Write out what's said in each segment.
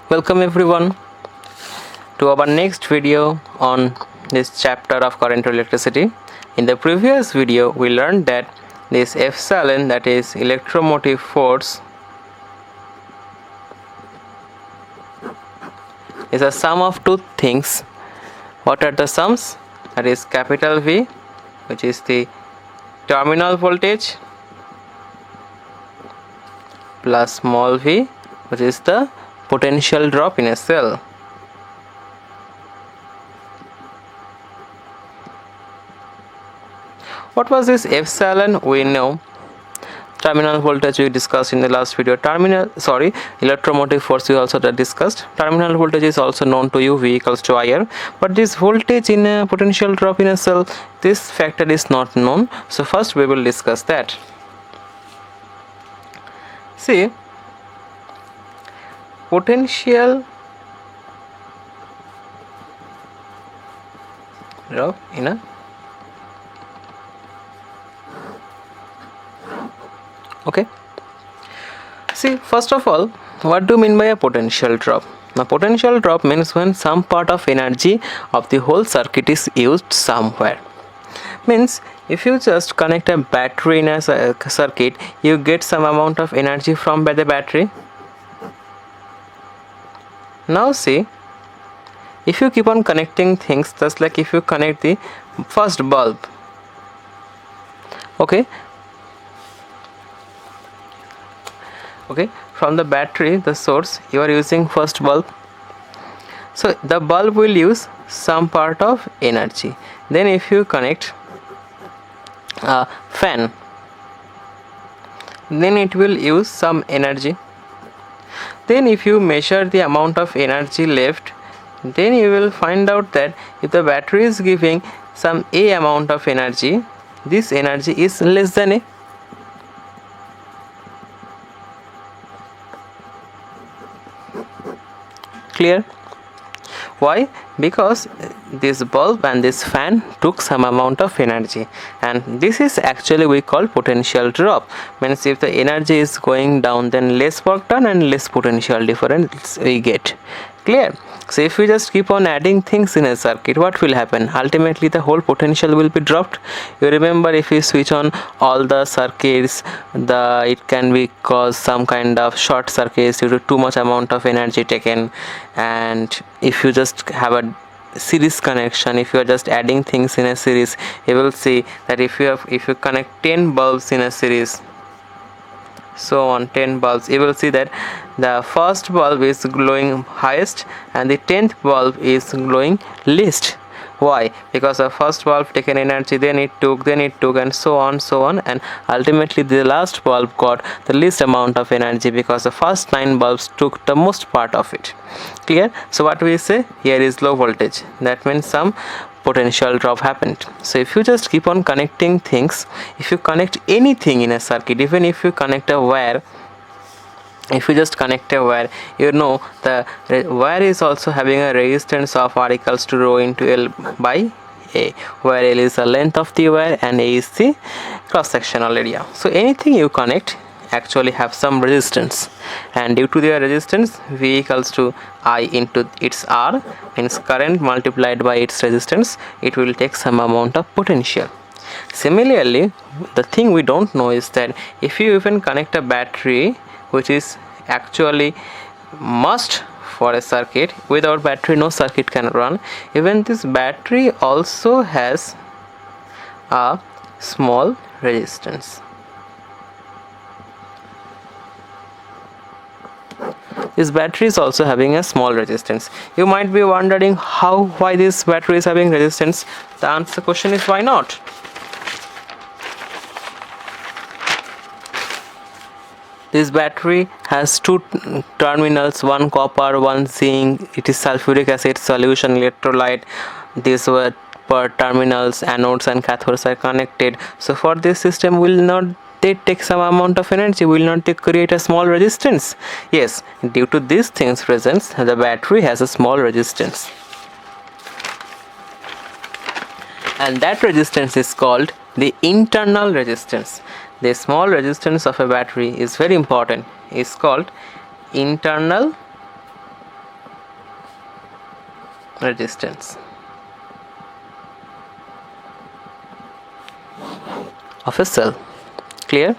Welcome everyone to our next video on this chapter of current or electricity. In the previous video we learned that this epsilon, that is electromotive force, is a sum of two things. What are the sums? That is capital V, which is the terminal voltage, plus small v, which is the potential drop in a cell. What was this epsilon? We know terminal voltage we discussed in the last video. Electromotive force we also discussed. Terminal voltage is also known to you, V equals to IR. But this voltage in a potential drop in a cell, this factor is not known. So first we will discuss that. See, potential drop in a See, first of all, what do you mean by a potential drop? Now, potential drop means when some part of energy of the whole circuit is used somewhere. Means if you just connect a battery in a circuit, you get some amount of energy from the battery. Now see, if you keep on connecting things, just like if you connect the first bulb, okay, from the battery, the source, you are using first bulb, so the bulb will use some part of energy. Then if you connect a fan, then it will use some energy. Then if you measure the amount of energy left, then you will find out that if the battery is giving some A amount of energy, this energy is less than A. Clear? Why? Because this bulb and this fan took some amount of energy, and this is actually we call potential drop. Means if the energy is going down, then less work done and less potential difference we get. Clear? So if we just keep on adding things in a circuit, what will happen? Ultimately the whole potential will be dropped. You remember, if you switch on all the circuits, it can be cause some kind of short circuits due to too much amount of energy taken. And if you just have a series connection, if you are just adding things in a series, you will see that if you connect 10 bulbs in a series, so on 10 bulbs, you will see that the first bulb is glowing highest and the 10th bulb is glowing least. Why? Because the first bulb taken energy, then it took, and so on, and ultimately the last bulb got the least amount of energy because the first 9 bulbs took the most part of it. Clear? So what we say here is low voltage. That means some potential drop happened. So if you just keep on connecting things, if you connect anything in a circuit, even if you connect a wire, if you just connect a wire, you know the wire is also having a resistance of R equals to rho into L by A, where L is the length of the wire and A is the cross sectional area. So anything you connect actually have some resistance, and due to their resistance, V equals to I into its R, means current multiplied by its resistance, it will take some amount of potential. Similarly, the thing we don't know is that if you even connect a battery, which is actually must for a circuit, without battery no circuit can run, even this battery also has a small resistance. This battery is also having a small resistance. You might be wondering why this battery is having resistance. The answer question is why not. This battery has two terminals, one copper, one zinc. It is sulfuric acid solution electrolyte. These were per terminals, anodes and cathodes are connected. So for this system will not take some amount of energy, will not create a small resistance. Yes, due to these things presence, the battery has a small resistance, and that resistance is called the internal resistance. The small resistance of a battery is very important, is called internal resistance of a cell. Clear?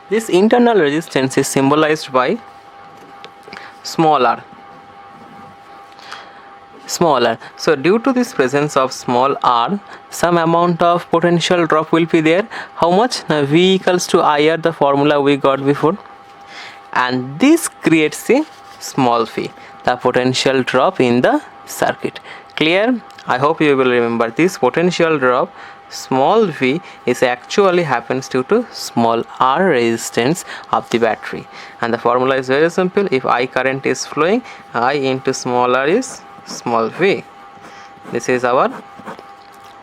This internal resistance is symbolized by small r. So due to this presence of small r, some amount of potential drop will be there. How much? Now V equals to IR, the formula we got before, and this creates a small v, the potential drop in the circuit. Clear? I hope you will remember this potential drop small v is actually happens due to small r resistance of the battery, and the formula is very simple. If I current is flowing, I into small r is small v. This is our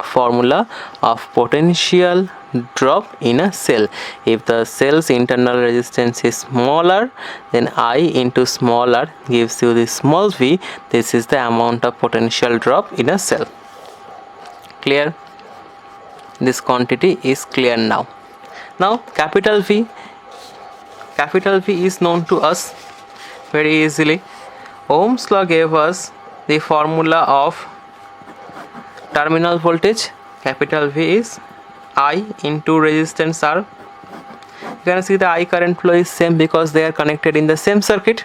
formula of potential drop in a cell. If the cell's internal resistance is smaller, then I into small r gives you this small v. This is the amount of potential drop in a cell. Clear? This quantity is clear now. Now capital V is known to us very easily. Ohm's law gave us the formula of terminal voltage. Capital V is I into resistance R. You can see the I current flow is same because they are connected in the same circuit.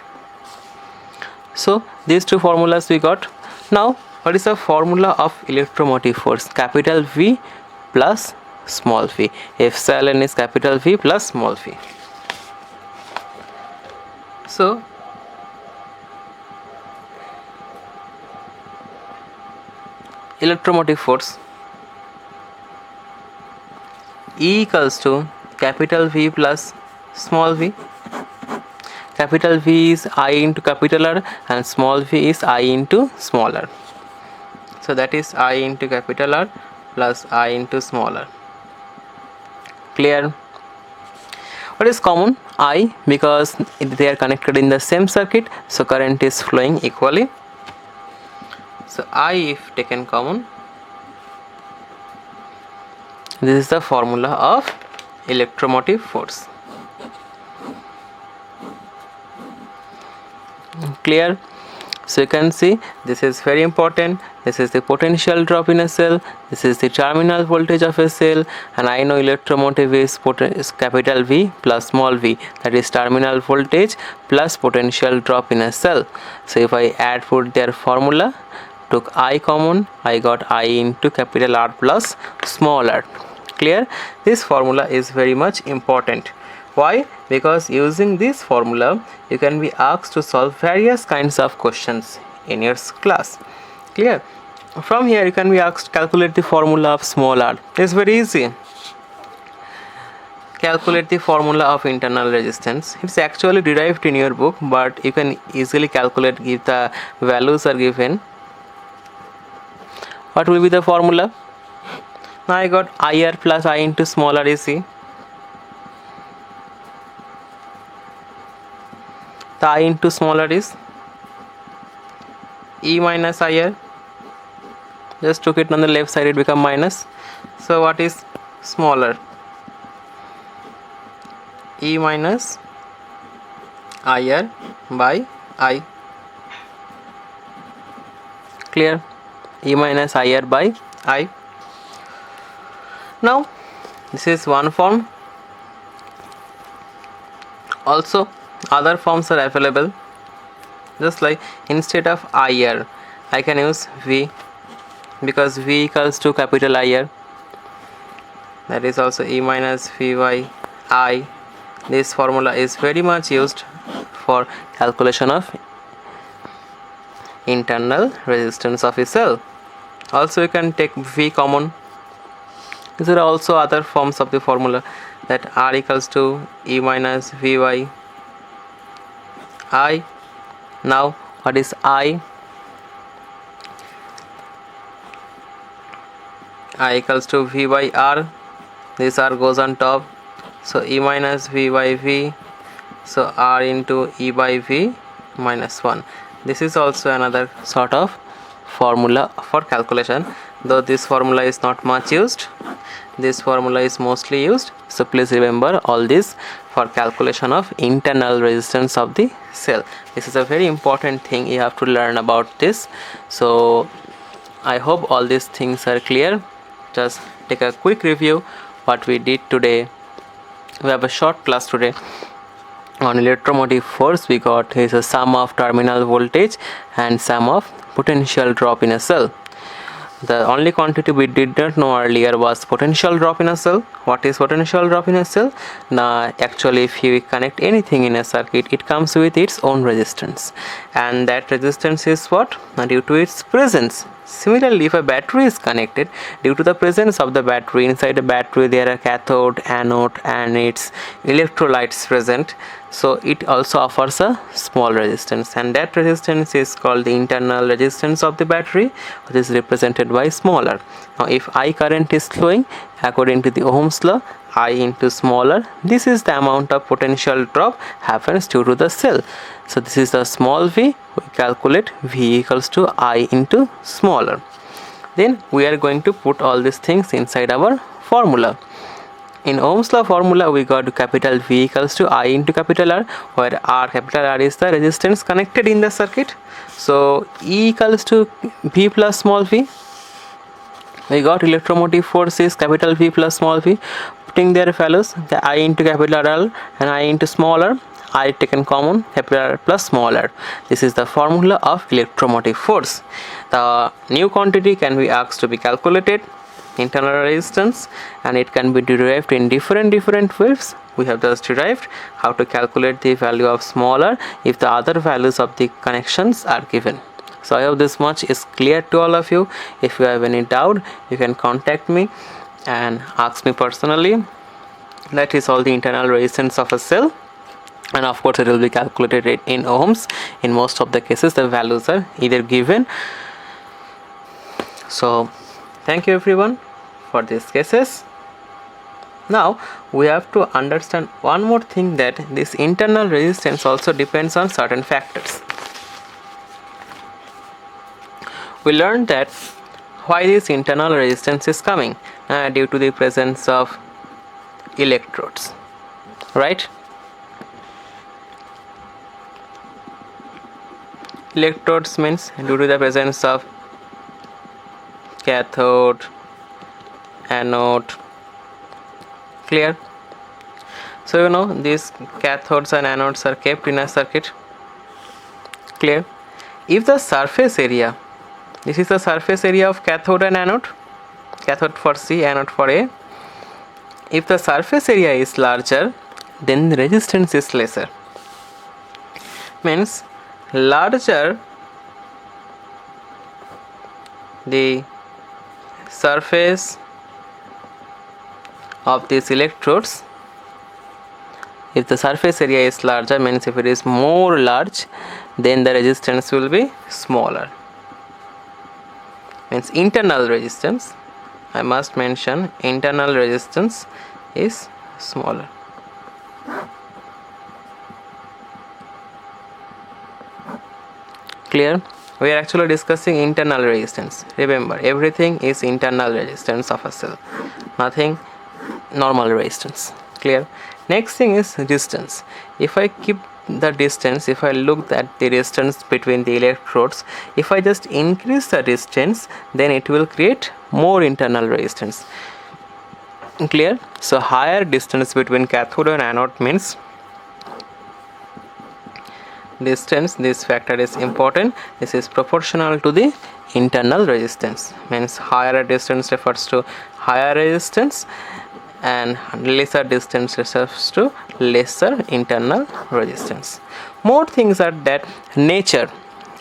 So these two formulas we got. Now what is the formula of electromotive force? Capital V plus small v. Epsilon is capital V plus small v. So electromotive force E equals to capital V plus small v. Capital V is I into capital R and small v is I into small r. So that is I into capital R plus I into small r. Clear? What is common? I, because they are connected in the same circuit, so current is flowing equally. So I, if taken common, this is the formula of electromotive force. Clear? So you can see this is very important. This is the potential drop in a cell, this is the terminal voltage of a cell, and I know electromotive is capital V plus small v, that is terminal voltage plus potential drop in a cell. So if I put their formula, took I common, I got I into capital R plus small r. Clear? This formula is very much important. Why? Because using this formula you can be asked to solve various kinds of questions in your class. Clear? From here you can be asked to calculate the formula of small r. It's very easy. Calculate the formula of internal resistance. It's actually derived in your book, but you can easily calculate if the values are given. What will be the formula? Now I got IR plus I into small r is E. The I into small r is E minus IR. Just took it on the left side, it become minus. So what is smaller? E minus IR by I. Clear? E minus IR by I. Now this is one form. Also other forms are available. Just like instead of IR, I can use V, because V equals to capital IR. That is also E minus V by I. This formula is very much used for calculation of internal resistance of a cell. Also you can take V common. These are also other forms of the formula, that R equals to E minus V by I. Now what is I? I equals to V by R. This R goes on top, so E minus V by V, so R into E by V minus 1. This is also another sort of formula for calculation. though this formula is not much used, this formula is mostly used, so please remember all this for calculation of internal resistance of the cell. This is a very important thing you have to learn about this. So I hope all these things are clear. Just take a quick review what we did today. We have a short class today on electromotive force. We got is a sum of terminal voltage and sum of potential drop in a cell. The only quantity we did not know earlier was potential drop in a cell. What is potential drop in a cell? Now, actually, if you connect anything in a circuit, it comes with its own resistance, and that resistance is what? Due to its presence. Similarly, if a battery is connected, due to the presence of the battery, inside the battery there are cathode, anode and its electrolytes present, so it also offers a small resistance, and that resistance is called the internal resistance of the battery, which is represented by smaller. Now if I current is flowing according to the Ohm's law, I into smaller, this is the amount of potential drop happens due to the cell. So this is the small v, we calculate v equals to I into smaller. Then we are going to put all these things inside our formula. In Ohm's law formula, we got capital V equals to I into capital R, where R, capital R is the resistance connected in the circuit. So E equals to V plus small v. We got electromotive force is capital V plus small v. Putting their values, the I into capital R and I into small r, I taken common, capital R plus small r. This is the formula of electromotive force. The new quantity can be asked to be calculated, internal resistance, and it can be derived in different ways. We have just derived how to calculate the value of smaller if the other values of the connections are given. So I hope this much is clear to all of you. If you have any doubt, you can contact me and ask me personally. That is all the internal resistance of a cell, and of course it will be calculated in ohms. In most of the cases the values are either given. So thank you everyone for these cases. Now we have to understand one more thing, that this internal resistance also depends on certain factors. We learned that why this internal resistance is coming, due to the presence of electrodes, right? Electrodes means due to the presence of cathode, anode. Clear? So you know these cathodes and anodes are kept in a circuit. Clear? If the surface area, this is the surface area of cathode and anode, cathode for C, anode for A. If the surface area is larger, then the resistance is lesser. Means larger the surface of these electrodes, if the surface area is larger, means if it is more large, then the resistance will be smaller. Means internal resistance, I must mention, internal resistance is smaller. Clear? We are actually discussing internal resistance. Remember, everything is internal resistance of a cell, nothing normal resistance. Clear? Next thing is distance. If I keep the distance, if I look at the distance between the electrodes, if I just increase the distance, then it will create more internal resistance. Clear? So higher distance between cathode and anode means distance, this factor is important, this is proportional to the internal resistance. Means higher distance refers to higher resistance and lesser distance refers to lesser internal resistance. More things are that nature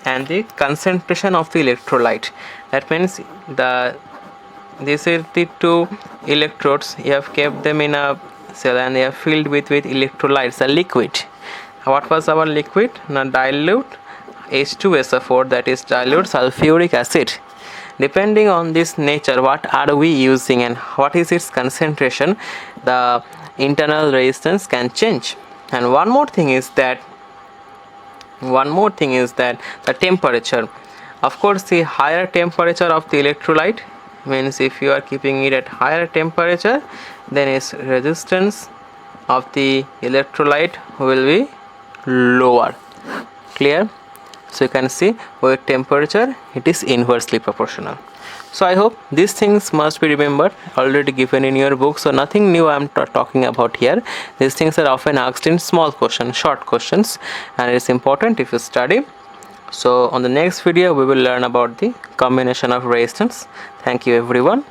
and the concentration of the electrolyte. That means these are the two electrodes, you have kept them in a cell and they are filled with electrolytes, a liquid. What was our liquid? Now dilute H2SO4, that is dilute sulfuric acid. Depending on this nature, what are we using and what is its concentration, the internal resistance can change. And one more thing is that the temperature. Of course, the higher temperature of the electrolyte, means if you are keeping it at higher temperature, then its resistance of the electrolyte will be lower. Clear? So you can see with temperature it is inversely proportional. So I hope these things must be remembered, already given in your book, so nothing new I am talking about here. These things are often asked in small questions, short questions, and it is important if you study. So on the next video we will learn about the combination of resistance. Thank you everyone.